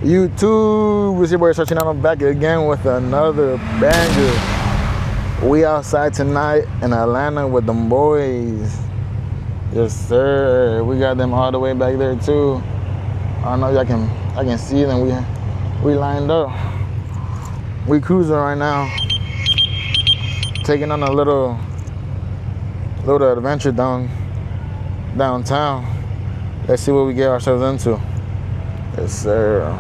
YouTube, it's your boy Searching. I'm back again with another banger. We outside tonight in Atlanta with them boys. Yes, sir. We got them all the way back there too. I don't know if I can see them. We lined up. We cruising right now, taking on a little adventure downtown. Let's see what we get ourselves into. Yes, sir.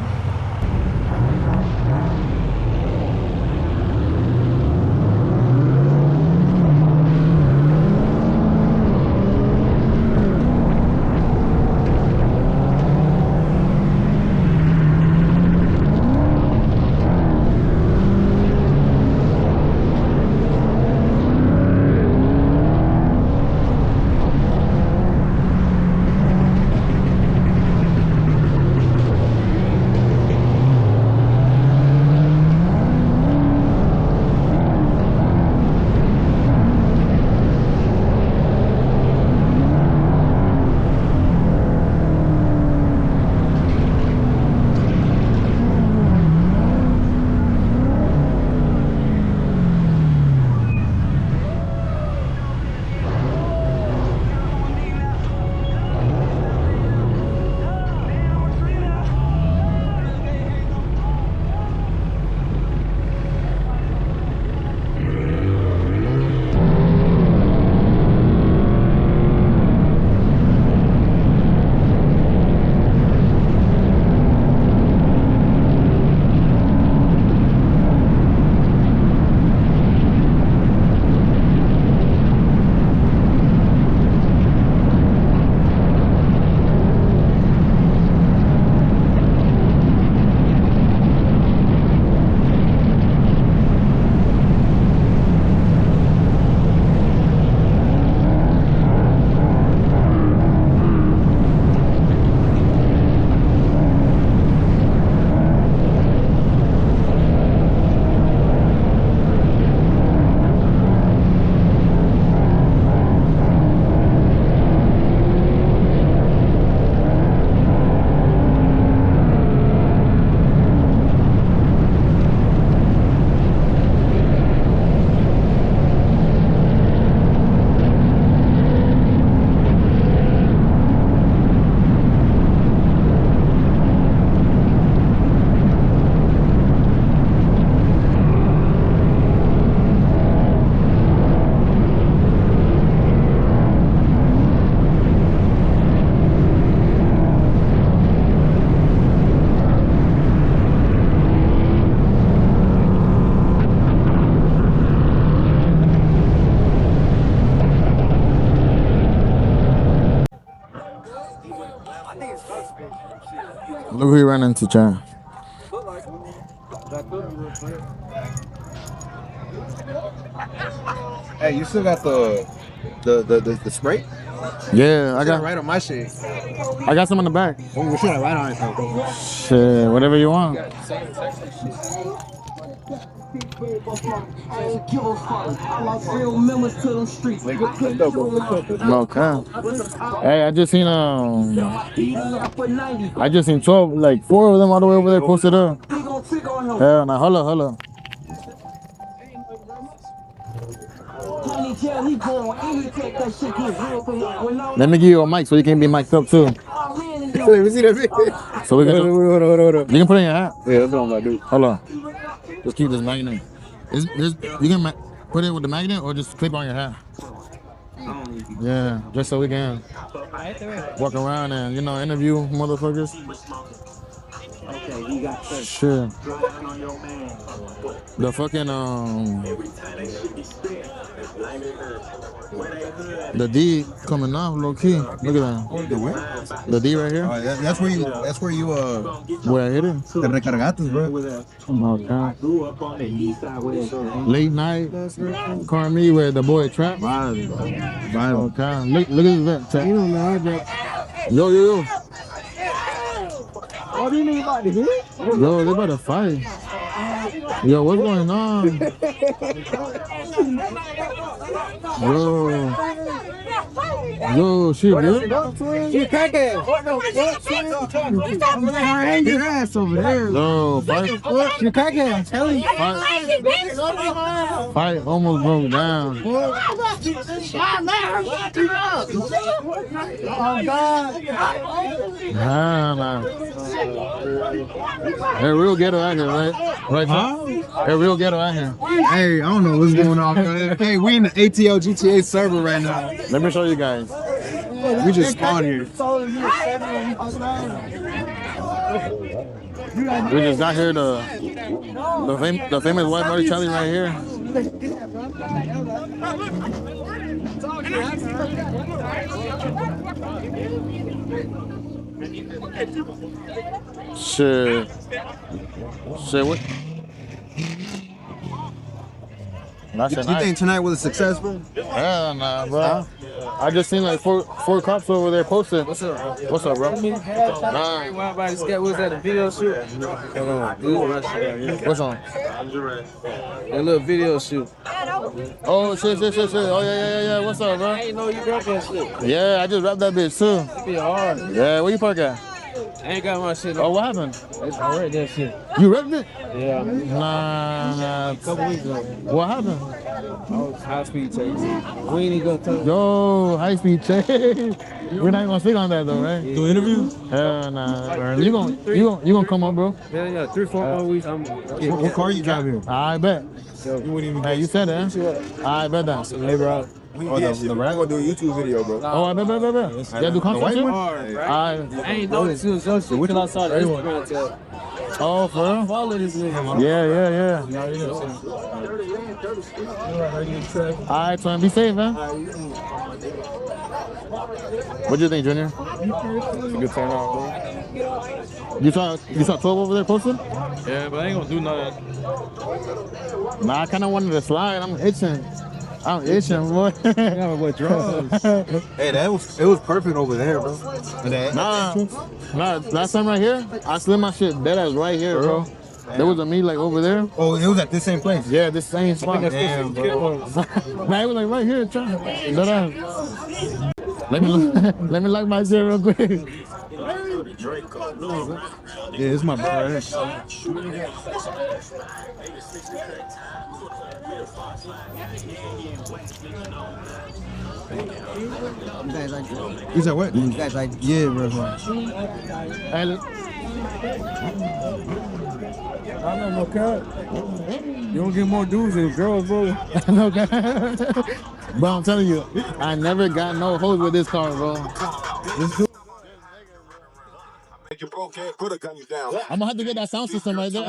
Look who he ran into, Chan. Hey, you still got the spray? Yeah, I got right on my shit. I got some in the back. Oh, we should have right on it though. Shit, whatever you want. Okay. Hey, I just seen 12, like 4 of them all the way over there posted up. Hell, now holla. Let me give you a mic so you can be mic'd up too. Let me see that video. So we can. Hold on. You can put it in your hat. Yeah, that's what I'm about to do. Hold on. Just keep this magnet. You can put it with the magnet or just clip on your hat. Yeah, just so we can walk around and interview motherfuckers. Okay, you got that. Shit. The fucking the D coming off low key. Look at that. The what? The D right here. That's where you Where I hit it? Te recargaste, bro. Okay. Late night. Car me with the boy Trap. Vital. Okay. Look at that. You don't know that. Yo. What do you mean about to hit? Yo, they about to fight. Yo, what's going on? Yo, shit, real? You crackhead. Hang your ass over there. Yo, fight. You crackhead, I'm telling you. Fight almost broke down. Oh, God. Nah. They're real ghetto out here, right? Right, huh? They're real ghetto out here. Hey, I don't know what's going on. Hey, we in the ATL GTA server right now. Let me show you guys. We just spawned here. We just got here the famous white Marty Charlie right here. Shit, what? You think tonight was a success, bro? Hell nah, bro. I just seen like four cops over there posted. What's up, bro? What's that, a video shoot? What's on? A little video shoot. Oh, shit. Oh, yeah. What's up, bro? I ain't know you dropped that shit. Yeah, I just wrapped that bitch, too. It be hard. Yeah, where you park at? I ain't got my shit. Oh, what happened? I read that shit. You wrecked it? Yeah. Nah. A couple weeks ago. What happened? I was high speed chase. We ain't even gonna touch. Yo, high speed chase. We're not gonna speak on that though, right? Do interview? Hell nah. You gonna come up, bro? Yeah. 3-4 more weeks. What car you drive here? I bet. Hey, you said it, huh? I bet that. Hey, bro. The rap? We're gonna do a YouTube video, bro. Oh, I bet. Yeah, do content too? I ain't know this was your shit until I saw the Instagram tag. Oh, for real? Follow this nigga. Yeah. All right, son, be safe, man. What do you think, Junior? Good turnout, bro. You saw 12 over there posted? Yeah, but I ain't gonna do nothing. Nah, I kind of wanted to slide. I'm itching, boy. Yeah, what drugs? Hey, it was perfect over there, bro. Nah, last time right here, I slid my shit dead ass right here, bro. There was a meet like over there. Oh, it was at this same place? Yeah, this same spot. Damn, bro. Nah, it was like right here, dead ass. Let me lock my shit real quick. Yeah, it's my brother. You guys like it? You said what? You guys like it? Yeah, bro. Hey, look. I know no cut. You don't get more dudes than girls, bro. No, bro, I'm telling you, I never got no hoes with this car, bro. Make it broke, can't put a gun you down. I'm gonna have to get that sound system right there.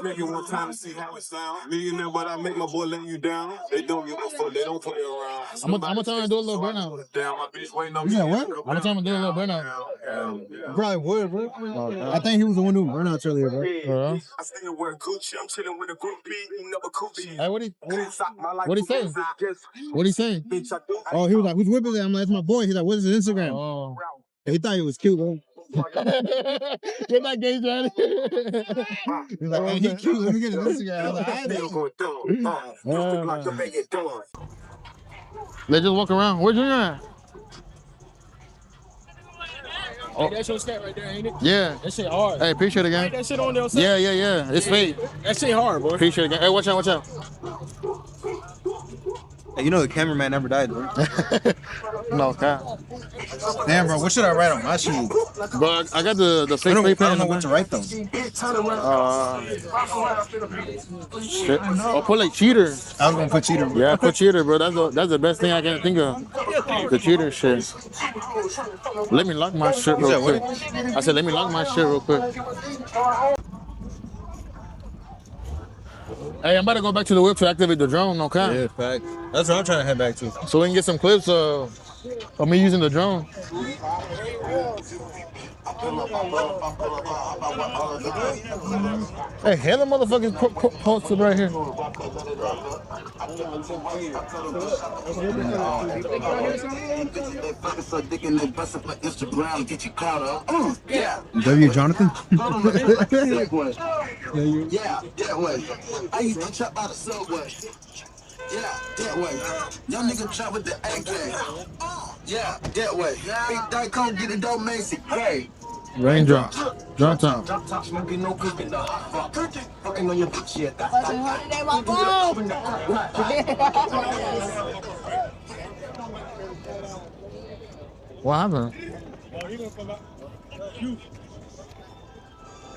Make it one time to see how it sound. Millionaire, but I make my boy letting you down. They don't give a fuck, they don't play around. I'm gonna tell her to do a little burnout. Down, my bitch waiting on You me. said what? I'm gonna tell him to do a little burnout. Probably would, bro. I think he was the one who burned out earlier, bro. I still wear Gucci, I'm chilling with a group B, you never coochie. Hey, what he say? What he say? Oh, he was like, who's whipping that? I'm like, it's my boy. He's like, what's his Instagram? Oh. He thought he was cute, bro. Get that gauge ready. He's like, hey, he cute. Let me get his Instagram. I was like, They just walk around. Where's Junior at? Oh. Hey, that's your stat right there, ain't it? Yeah. That shit hard. Hey, appreciate it, gang. Ain't that shit on there? Yeah. It's fake. That shit hard, boy. Appreciate it, gang. Hey, watch out. hey, you know the cameraman never died, bro. No, God. Damn, bro, what should I write on my shoe? Bro, I got the fake I pen. don't know what to write, though. Shit. Oh, put like cheater. I was going to put cheater, bro. Yeah, put cheater, bro. That's the best thing I can think of. The cheater shit. Let me lock my shit real quick. I said, let me lock my shit real quick. Hey, I'm about to go back to the whip to activate the drone, okay? Yeah, fact. That's what I'm trying to head back to. So we can get some clips of me using the drone. Hey, hella motherfuckers posted right here. W. Jonathan? Yeah, that way. I used to trap by the subway. Yeah, that way. Young nigga trap with the AK. Yeah, that way. Big Dyke come get it, don't Macy. Hey. Raindrop. Drop top. Drop top smoking, no cooking, no hot pot. Fucking on your bitch, yeah. What happened?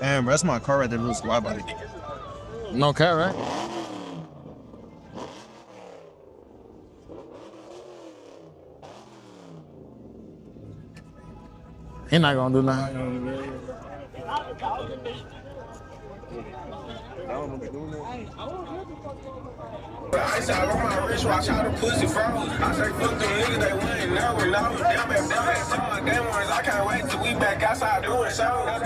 Damn, bro, that's my car right there, little squad body. No cat, right? He not gonna do nothing. I said, I run my wrist watch, how the pussy froze. I say, fuck them niggas, they wouldn't never know. Them at time, them ones, I can't wait till we back outside doing shows.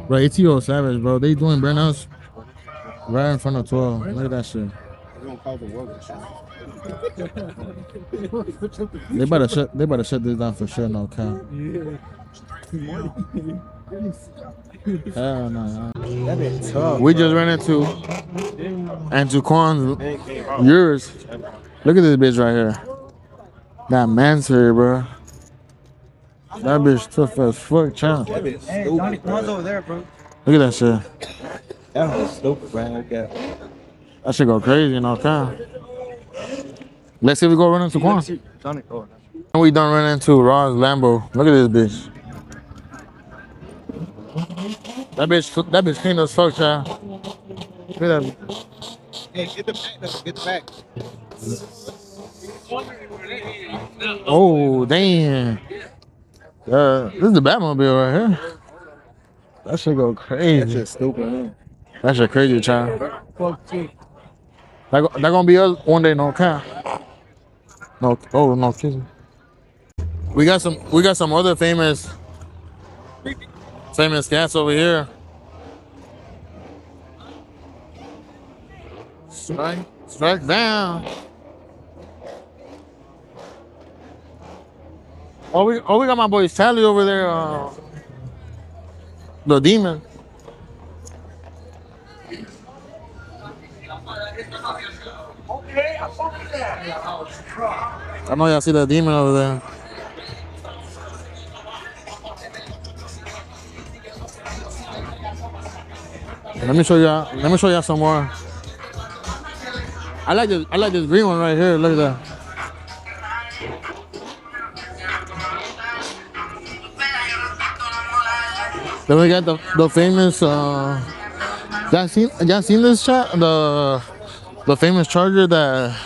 Bro, ATL savage, bro. They doing burnouts right in front of 12. Look at that shit. They better shut this down for sure, no cap. Hell no. We just ran into Quan's yours. Look at this bitch right here. That man's here, bro. That bitch tough as fuck, child. Hey, Johnny Quan's over there, bro. Look at that shit. That was stupid, bro. Okay. That shit go crazy, no cap. Let's see if we go run into Quan. Johnny, oh. And we done run into Rod's Lambo. Look at this bitch. That bitch clean as fuck, child. Look at that. Hey, get the back, though. Get the back. Oh, damn. This is the Batmobile right here. That shit go crazy. That shit's stupid, man. That shit crazy, child. That gonna be us one day, no cap. No, oh no, kidding. We got some other famous cats over here. Strike down. Oh, we got my boy Sally over there. The demon. I know y'all see that demon over there. Let me show y'all some more. I like this green one right here. Look at that. Then we got the famous y'all seen this chat? The famous Charger that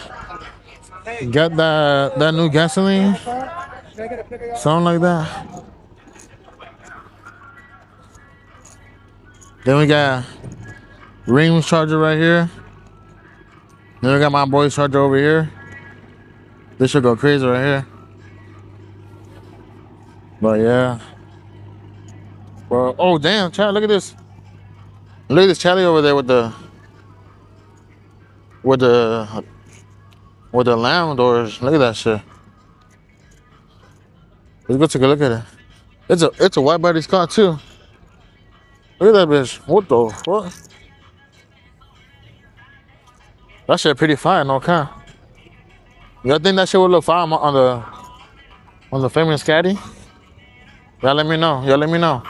got that new gasoline? Something like that. Then we got Ream's Charger right here. Then we got my boy's Charger over here. This should go crazy right here. But yeah. Bro, oh damn, Charlie, look at this. Look at this Charlie over there with the lamb doors. Look at that shit. Let's go take a look at it. It's a white body car too. Look at that bitch. What the fuck? That shit pretty fire, no cap. Y'all think that shit would look fire on the famous caddy? Y'all let me know.